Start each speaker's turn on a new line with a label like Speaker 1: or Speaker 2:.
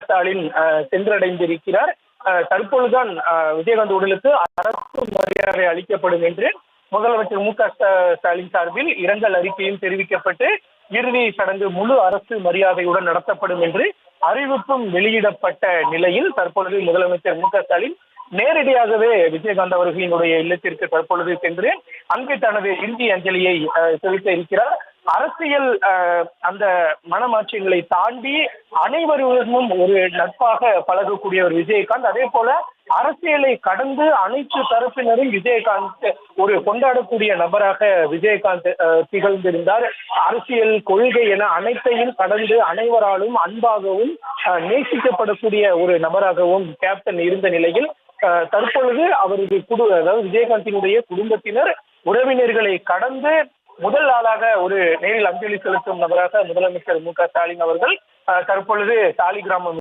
Speaker 1: ஸ்டாலின் சென்றடைந்திருக்கிறார். தற்பொழுதுதான் விஜயகாந்த் உடலுக்கு அரசு மரியாதை அளிக்கப்படும் என்று முதலமைச்சர் மு.க.ஸ்டாலின் சார்பில் இரங்கல் அறிக்கையும் தெரிவிக்கப்பட்டு இறுதி சடங்கு முழு அரசு மரியாதையுடன் நடத்தப்படும் என்று அறிவிப்பும் வெளியிடப்பட்ட நிலையில் தற்பொழுது முதலமைச்சர் மு.க.ஸ்டாலின் நேரடியாகவே விஜயகாந்த் அவர்களினுடைய இல்லத்திற்கு தற்பொழுது சென்று அங்கு தனது இறுதி அஞ்சலியை செலுத்த இருக்கிறார். அரசியல் அந்த மனமாற்றங்களை தாண்டி அனைவருடனும் ஒரு நட்பாக பழகக்கூடிய ஒரு விஜயகாந்த், அதே போல அரசியலை கடந்து அனைத்து தரப்பினரும் விஜயகாந்த் ஒரு கொண்டாடக்கூடிய நபராக விஜயகாந்த் திகழ்ந்திருந்தார். அரசியல் கொள்கை என அனைத்தையும் கடந்து அனைவராலும் அன்பாகவும் நேசிக்கப்படக்கூடிய ஒரு நபராகவும் கேப்டன் இருந்த நிலையில் தற்பொழுது அவரது அதாவது விஜயகாந்தினுடைய குடும்பத்தினர் உறவினர்களை கடந்து முதல் ஆளாக ஒரு நேரில் அஞ்சலி செலுத்தும் நபராக முதலமைச்சர் மு.க.ஸ்டாலின் அவர்கள் தற்பொழுது சாலிகிராமம்